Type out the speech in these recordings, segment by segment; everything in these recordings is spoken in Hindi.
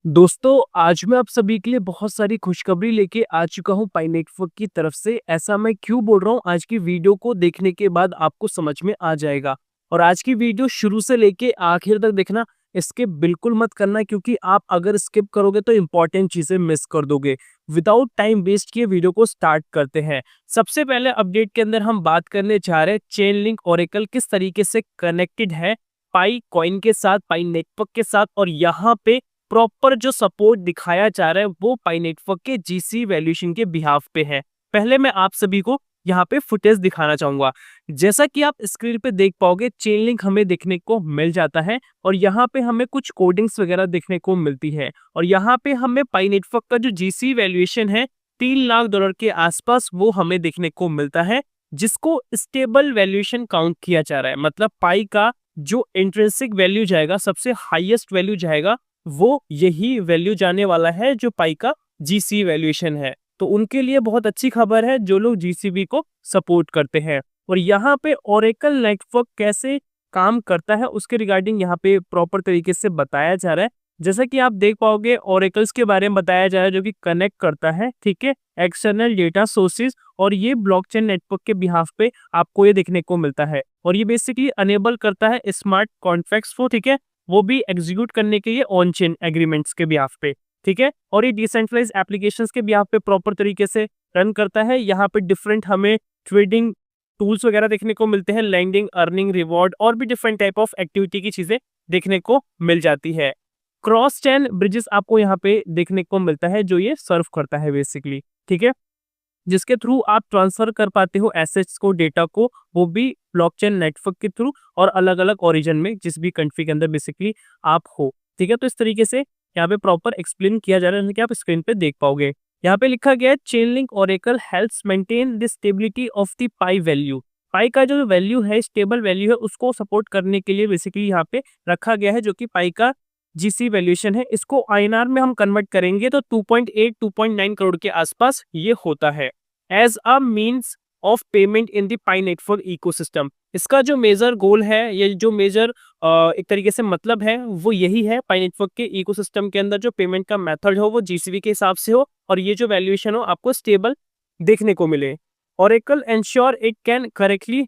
दोस्तों, आज मैं आप सभी के लिए बहुत सारी खुशखबरी लेके आ चुका हूँ पाई नेटवर्क की तरफ से। ऐसा मैं क्यों बोल रहा हूँ, आज की वीडियो को देखने के बाद आपको समझ में आ जाएगा। और आज की वीडियो शुरू से लेके आखिर तक देखना, स्किप बिल्कुल मत करना, क्योंकि आप अगर स्किप करोगे तो इंपॉर्टेंट चीजें मिस कर दोगे। विदाउट टाइम वेस्ट किए वीडियो को स्टार्ट करते हैं। सबसे पहले अपडेट के अंदर हम बात करने जा रहे हैं चेन लिंक ओरेकल किस तरीके से कनेक्टेड है पाई कॉइन के साथ, पाई नेटवर्क के साथ। और यहाँ पे प्रॉपर जो सपोर्ट दिखाया जा रहा है वो पाई नेटवर्क के जीसी वैल्यूएशन के बिहाफ पे है। पहले मैं आप सभी को यहाँ पे फुटेज दिखाना चाहूंगा। जैसा कि आप स्क्रीन पे देख पाओगे, चेन लिंक हमें देखने को मिल जाता है और यहाँ पे हमें कुछ कोडिंग्स वगैरह देखने को मिलती है। और यहाँ पे हमें पाई नेटवर्क का जो जीसी वैल्यूएशन है $3 लाख के आसपास वो हमें देखने को मिलता है, जिसको स्टेबल वैल्यूएशन काउंट किया जा रहा है। मतलब पाई का जो इंट्रिंसिक वैल्यू जाएगा, सबसे हाईएस्ट वैल्यू जाएगा, वो यही वैल्यू जाने वाला है जो पाई का जीसी वैल्यूएशन है। तो उनके लिए बहुत अच्छी खबर है जो लोग जीसीबी को सपोर्ट करते हैं। और यहाँ पे ओरेकल नेटवर्क कैसे काम करता है उसके रिगार्डिंग यहाँ पे प्रॉपर तरीके से बताया जा रहा है। जैसा कि आप देख पाओगे, ओरेकल्स के बारे में बताया जा रहा है जो कि कनेक्ट करता है, ठीक है, एक्सटर्नल डेटा सोर्सेज। और ये ब्लॉकचेन नेटवर्क के बिहाफ पे आपको ये देखने को मिलता है। और ये बेसिकली अनेबल करता है स्मार्ट कॉन्ट्रैक्ट्स को, ठीक है, वो भी एग्जीक्यूट करने के लिए ऑन चेन एग्रीमेंट्स के बिहाफ पे, ठीक है। और ये डिसेंट्रलाइज एप्लीकेशंस के बिहाफ पे प्रॉपर तरीके से रन करता है। यहाँ पे डिफरेंट हमें ट्रेडिंग टूल्स वगैरह देखने को मिलते हैं, लैंडिंग, अर्निंग, रिवॉर्ड और भी डिफरेंट टाइप ऑफ एक्टिविटी की चीजें देखने को मिल जाती है। क्रॉस चैन ब्रिजेस आपको यहाँ पे देखने को मिलता है जो ये सर्व करता है बेसिकली, ठीक है, जिसके थ्रू आप ट्रांसफर कर पाते हो एसेट्स को, डेटा को, वो भी ब्लॉकचेन नेटवर्क के थ्रू और अलग अलग ओरिजिन में जिस भी कंट्री के अंदर बेसिकली आप हो, ठीक है। तो इस तरीके से यहाँ पे प्रॉपर एक्सप्लेन किया जा रहा है कि आप स्क्रीन पे देख पाओगे। यहाँ पे लिखा गया है chain link oracle helps maintain the stability of the Pi value. Pi का जो वैल्यू है, स्टेबल वैल्यू है, उसको सपोर्ट करने के लिए बेसिकली यहाँ पे रखा गया है, जो कि पाई का जीसी वैल्यूएशन है। इसको आईएनआर में हम कन्वर्ट करेंगे तो 2.8 2.9 करोड़ के आसपास ये होता है as a means of payment in the Pi network ecosystem. इसका जो मेजर गोल है, ये जो मेजर एक तरीके से मतलब है, वो यही है पाई नेटवर्क के इकोसिस्टम के अंदर जो पेमेंट का मेथड हो वो जीसीबी के हिसाब से हो और ये जो वैल्यूएशन हो आपको स्टेबल देखने को मिले। Oracle ensure it can correctly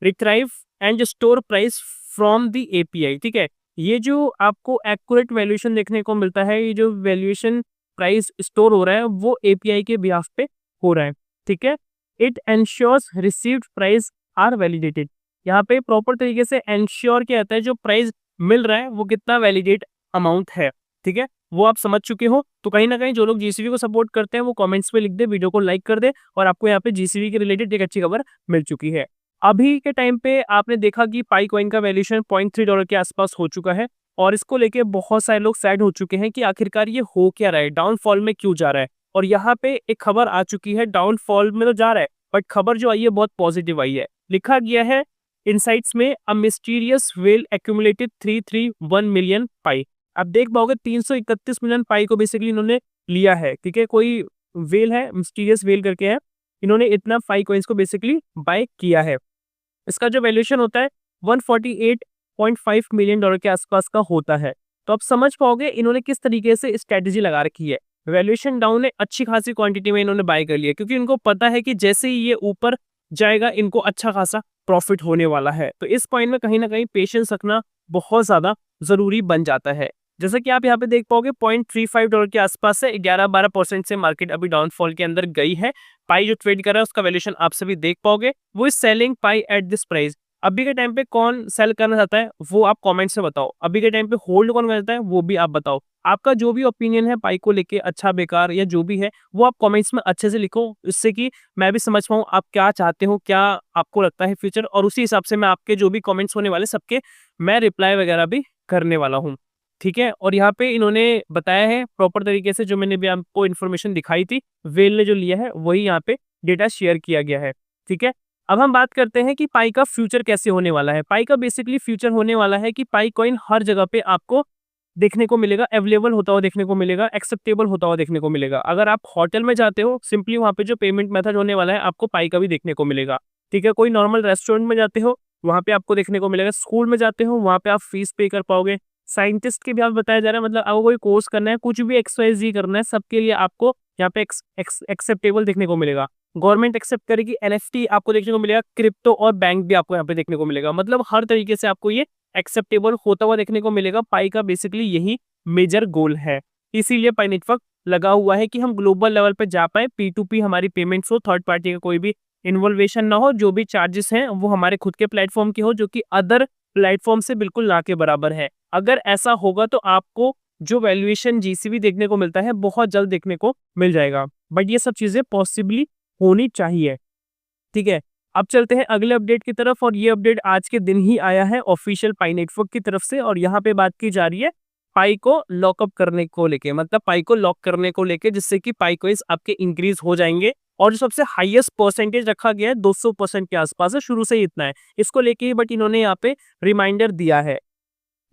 retrieve and store price from the API, ठीक है। ये जो आपको एक्यूरेट वैल्यूएशन देखने को मिलता है, ये जो वैल्यूएशन प्राइस स्टोर हो रहा है वो एपीआई के बिहाफ पे हो रहा है, ठीक है। It ensures received price are validated. यहाँ पे प्रॉपर तरीके से एंश्योर क्या आता है, जो प्राइस मिल रहा है वो कितना वैलिडेट अमाउंट है, ठीक है, वो आप समझ चुके हो। तो कहीं ना कहीं जो लोग जीसीबी को सपोर्ट करते हैं वो कमेंट्स में लिख दे, वीडियो को लाइक कर दे, और आपको यहाँ पे जीसीबी के रिलेटेड एक अच्छी खबर मिल चुकी है। अभी के टाइम पे आपने देखा कि पाई कॉइन का वैल्यूएशन $0.3 के आसपास हो चुका है और इसको लेके बहुत सारे लोग सैड हो चुके हैं कि आखिरकार ये हो क्या रहा है, डाउनफॉल में क्यों जा रहा है। और यहाँ पे एक खबर आ चुकी है, डाउनफॉल में तो जा रहा है बट खबर जो आई है बहुत पॉजिटिव आई है। लिखा गया है इनसाइट्स में, a mysterious whale accumulated 331 million Pi. आप देख पाओगे 331 मिलियन पाई को बेसिकली इन्होंने लिया है, ठीक है। कोई वेल है, मिस्टीरियस वेल करके है, इन्होंने इतना पाई कॉइन्स को बेसिकली बाय किया है। इसका जो वैल्यूएशन होता है $148.5 मिलियन के आसपास का होता है। तो आप समझ पाओगे इन्होंने किस तरीके से स्ट्रेटेजी लगा रखी है। वैल्यूएशन डाउन है, अच्छी खासी क्वांटिटी में इन्होंने बाय कर लिया, क्योंकि इनको पता है कि जैसे ही ये ऊपर जाएगा इनको अच्छा खासा प्रॉफिट होने वाला है। तो इस पॉइंट में कहीं ना कहीं पेशेंस रखना बहुत ज्यादा जरूरी बन जाता है। जैसा कि आप यहाँ पे देख पाओगे $0.35 के आसपास से 11-12% से मार्केट अभी डाउनफॉल के अंदर गई है। पाई जो ट्रेड कर रहा है उसका वैल्यूएशन आप सभी देख पाओगे, वो is selling pi at this price. अभी के टाइम पे कौन सेल करना चाहता है वो आप कमेंट से बताओ, अभी के टाइम पे होल्ड कौन करना चाहता है वो भी आप बताओ। आपका जो भी ओपिनियन है पाई को लेके, अच्छा बेकार या जो भी है, वो आप कमेंट्स में अच्छे से लिखो, इससे कि मैं भी समझ पाऊँ आप क्या चाहते हो, क्या आपको लगता है फ्यूचर, और उसी हिसाब से मैं आपके जो भी कमेंट्स होने वाले सबके मैं रिप्लाई वगैरह भी करने वाला हूँ, ठीक है। और यहाँ पे इन्होंने बताया है प्रॉपर तरीके से, जो मैंने भी आपको इन्फॉर्मेशन दिखाई थी, वेल ने जो लिया है वही यहाँ पे डेटा शेयर किया गया है, ठीक है। अब हम बात करते हैं कि पाई का फ्यूचर कैसे होने वाला है। पाई का बेसिकली फ्यूचर होने वाला है कि पाई कॉइन हर जगह पे आपको देखने को मिलेगा, अवेलेबल होता हुआ देखने को मिलेगा, एक्सेप्टेबल होता हुआ देखने को मिलेगा। अगर आप होटल में जाते हो, सिंपली वहाँ पे जो पेमेंट मेथड होने वाला है आपको पाई का भी देखने को मिलेगा, ठीक है। कोई नॉर्मल रेस्टोरेंट में जाते हो वहाँ पे आपको देखने को मिलेगा, स्कूल में जाते हो वहाँ पे आप फीस पे कर पाओगे, साइंटिस्ट के भी आप बताया जा रहा है, मतलब आपको कोई कोर्स करना है, कुछ भी XYZ करना है, सबके लिए आपको यहाँ पे एक्सेप्टेबल देखने को मिलेगा। गवर्नमेंट एक्सेप्ट करेगी, NFT आपको देखने को मिलेगा, क्रिप्टो और बैंक भी आपको यहाँ पे देखने को मिलेगा। मतलब हर तरीके से आपको ये एक्सेप्टेबल होता हुआ देखने को मिलेगा। पाई का बेसिकली यही मेजर गोल है। इसीलिए पाई नेटवर्क लगा हुआ है कि हम ग्लोबल लेवल पे जा पाए, P2P हमारी पेमेंट्स हो, थर्ड पार्टी का कोई भी इन्वॉल्वेशन ना हो, जो भी चार्जेस हैं वो हमारे खुद के प्लेटफॉर्म के हो, जो कि अदर प्लेटफॉर्म से बिल्कुल ना के बराबर है। अगर ऐसा होगा तो आपको जो वैल्यूएशन GCB देखने को मिलता है बहुत जल्द देखने को मिल जाएगा। बट ये सब चीजें पॉसिबली होनी चाहिए, ठीक है। अब चलते हैं अगले अपडेट की तरफ, और ये अपडेट आज के दिन ही आया है ऑफिशियल पाई नेटवर्क की तरफ से। और यहाँ पे बात की जा रही है पाई को लॉकअप करने को लेके, मतलब पाई को लॉक करने को लेके, जिससे कि पाई कॉइंस आपके इंक्रीज हो जाएंगे। और जो सबसे हाईएस्ट परसेंटेज रखा गया है 200% के आसपास है, शुरू से ही इतना है इसको लेके ही। बट इन्होंने यहाँ पे रिमाइंडर दिया है,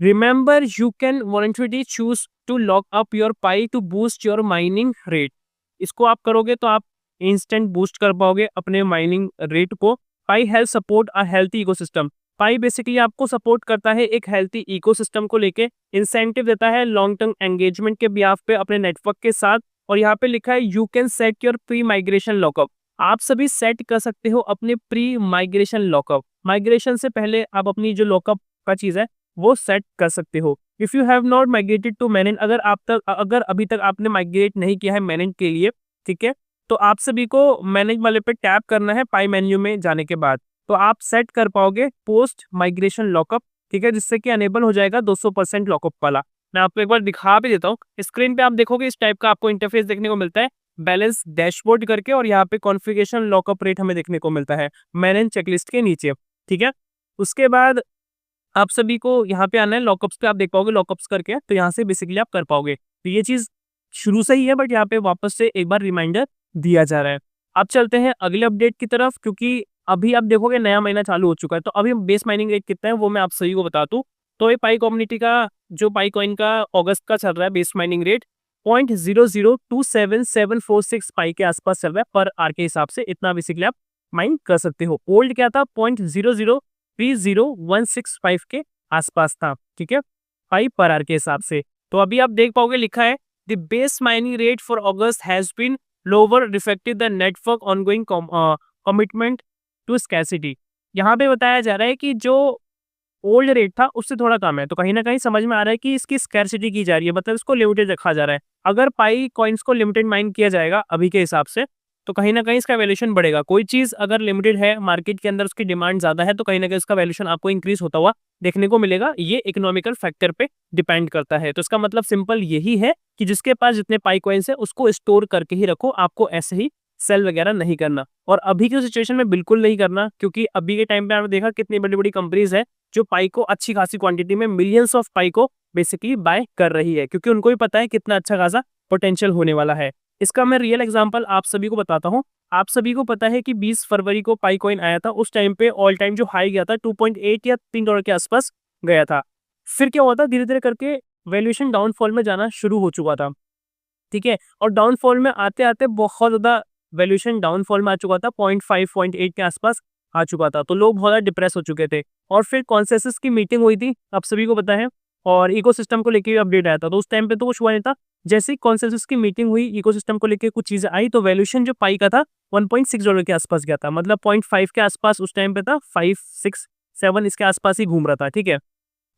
remember you can voluntarily choose to lock up your Pi to boost your mining rate. इसको आप करोगे तो आप इंस्टेंट बूस्ट कर पाओगे अपने माइनिंग रेट को। Pi help support a healthy ecosystem. Pi basically आपको सपोर्ट करता है एक हेल्थी इकोसिस्टम को लेके, इंसेंटिव देता है लॉन्ग टर्म एंगेजमेंट के बिहाफ पे अपने नेटवर्क के साथ। और यहाँ पे लिखा है you can set your pre migration lockup. आप सभी सेट कर सकते हो अपने प्री माइग्रेशन लॉकअप। माइग्रेशन से पहले आप अपनी जो लॉकअप का चीज है वो सेट कर सकते हो। If you have not migrated to manage, अगर अभी तक आपने माइग्रेट नहीं किया है मैनेज के लिए, ठीक है, तो आप सभी को मैनेज वाले पे टैप करना है पाई मेन्यू में जाने के बाद, तो आप सेट कर पाओगे पोस्ट माइग्रेशन लॉकअप, ठीक है, जिससे कि अनेबल हो जाएगा 200% लॉकअप वाला। मैं आपको एक बार दिखा भी देता हूँ। स्क्रीन पे आप देखोगे इस टाइप का आपको इंटरफेस देखने को मिलता है, बैलेंस डैशबोर्ड करके, और यहाँ पे कॉन्फ़िगरेशन लॉकअप रेट हमें देखने को मिलता है मैनेज चेकलिस्ट के नीचे, ठीक है। उसके बाद आप सभी को यहाँ पे आना है, लॉकअप्स पे आप देख पाओगे लॉकअप्स करके, तो यहाँ से बेसिकली आप कर पाओगे। तो ये चीज शुरू से ही है, बट यहाँ पे वापस से एक बार रिमाइंडर दिया जा रहा है। अब चलते हैं अगले अपडेट की तरफ, क्योंकि अभी आप देखोगे नया महीना चालू हो चुका है, तो अभी बेस माइनिंग रेट कितना है वो मैं आप सभी को बता दूं। तो ये पाई कम्युनिटी का जो पाई कॉइन का अगस्त का चल रहा है बेस माइनिंग रेट 0.00277746 पाई के आसपास चल रहा है पर आर के हिसाब से। इतना बेसिकली आप माइन कर सकते हो। ओल्ड क्या था 0.0030165 के आसपास था, ठीक है, पाई पर आर के हिसाब से। तो अभी आप देख पाओगे लिखा है the base mining rate for August has been lower reflected the network ongoing commitment to scarcity. यहाँ पे बताया जा रहा है कि जो ओल्ड रेट था उससे थोड़ा कम है, तो कहीं ना कहीं समझ में आ रहा है कि इसकी स्कैर्सिटी की जा रही है, मतलब इसको लिमिटेड रखा जा रहा है। अगर पाई कॉइन्स को लिमिटेड माइन किया जाएगा अभी के हिसाब से, तो कहीं ना कहीं इसका वैल्यूएशन बढ़ेगा। कोई चीज अगर लिमिटेड है मार्केट के अंदर, उसकी डिमांड ज्यादा है, तो कहीं ना कहीं इसका वैल्यूएशन आपको इंक्रीज होता हुआ देखने को मिलेगा। ये इकोनॉमिकल फैक्टर पे डिपेंड करता है। तो इसका मतलब सिंपल यही है कि जिसके पास जितने पाई कॉइन्स है उसको स्टोर करके ही रखो, आपको ऐसे ही सेल वगैरह नहीं करना। और अभी की सिचुएशन में बिल्कुल नहीं करना, क्योंकि अभी के टाइम पे आपने देखा कितनी बड़ी बड़ी कंपनीज है जो पाई को अच्छी खासी क्वांटिटी में मिलियंस ऑफ पाई को बेसिकली बाय कर रही है, क्योंकि उनको भी पता है कितना अच्छा खासा पोटेंशियल होने वाला है। इसका मैं रियल एग्जांपल आप सभी को बताता हूँ। आप सभी को पता है कि 20 फरवरी को पाई कॉइन आया था, उस टाइम पे ऑल टाइम जो हाई गया था 2.8 या $3 के आसपास गया था। फिर क्या हुआ था, धीरे धीरे करके वैल्यूएशन डाउनफॉल में जाना शुरू हो चुका था, ठीक है, और डाउनफॉल में आते आते बहुत ज्यादा वैल्यूएशन डाउनफॉल में आ चुका था, 0.5 0.8 के आसपास आ चुका था। तो लोग बहुत ज्यादा डिप्रेस हो चुके थे। और फिर कॉन्सेंसस की मीटिंग हुई थी, आप सभी को पता है, और इकोसिस्टम को लेके अपडेट आया था। तो उस टाइम पे तो कुछ हुआ नहीं था। जैसे ही कॉन्सेंसस की मीटिंग हुई, इकोसिस्टम को लेके कुछ चीजें आई, तो वैल्यूएशन जो पाई का था $1.6 के आसपास गया था, मतलब 0.5 के आसपास उस टाइम पे था, 5 6 7 इसके आसपास ही घूम रहा था, ठीक है।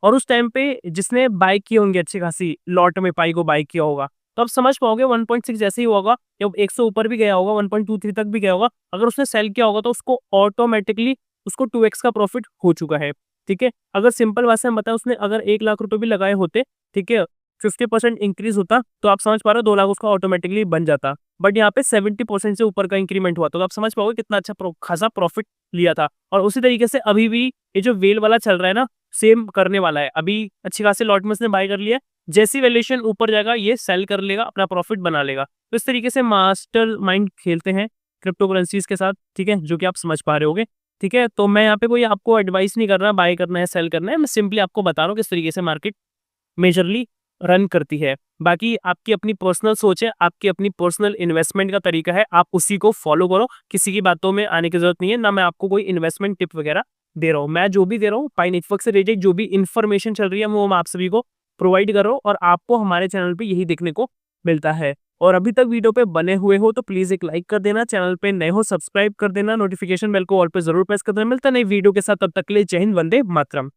और उस टाइम पे जिसने बाय किए होंगे अच्छी खासी लॉट में पाई को बाय किया होगा, तो आप समझ पाओगे 1.6 जैसे ही होगा, जब 100 ऊपर भी गया होगा, 1.23 तक भी गया होगा, अगर उसने सेल किया होगा तो उसको ऑटोमेटिकली उसको 2x का प्रॉफिट हो चुका है, ठीक है। अगर सिंपल भाषा में बताएं, उसने अगर 1 लाख रुपए भी लगाए होते, ठीक है, 50% इंक्रीज होता, तो आप समझ पा रहे हो 2 लाख उसका ऑटोमेटिकली बन जाता। बट यहाँ पे 70% से ऊपर का इंक्रीमेंट हुआ, तो आप समझ पाओगे कितना अच्छा खासा प्रॉफिट लिया था। और उसी तरीके से अभी भी ये जो वेल वाला चल रहा है ना, सेम करने वाला है। अभी अच्छी खासी लॉट में उसने बाय कर लिया, जैसी वैल्यूएशन ऊपर जाएगा ये सेल कर लेगा, अपना प्रॉफिट बना लेगा। तो इस तरीके से मास्टर माइंड खेलते हैं क्रिप्टो करेंसीज के साथ, ठीक है, जो कि आप समझ पा रहे होगे, ठीक है। तो मैं यहाँ पे कोई आपको एडवाइस नहीं कर रहा बाय करना है सेल करना है, मैं सिंपली आपको बता रहा हूँ किस तरीके से मार्केट मेजरली रन करती है। बाकी आपकी अपनी पर्सनल सोच है, आपकी अपनी पर्सनल इन्वेस्टमेंट का तरीका है, आप उसी को फॉलो करो। किसी की बातों में आने की जरूरत नहीं है, ना मैं आपको कोई इन्वेस्टमेंट टिप वगैरह दे रहा हूँ। मैं जो भी दे रहा हूँ पाई नेटवर्क से रिलेटेड जो भी इन्फॉर्मेशन चल रही है वो मैं आप सभी को प्रोवाइड कर रहा हूँ और आपको हमारे चैनल पे यही देखने को मिलता है। और अभी तक वीडियो पे बने हुए हो तो प्लीज़ एक लाइक कर देना, चैनल पे नए हो सब्सक्राइब कर देना, नोटिफिकेशन बेल को ऑल पे ज़रूर प्रेस कर देना। मिलता है नई वीडियो के साथ, तब तक के लिए जय हिंद, वंदे मातरम।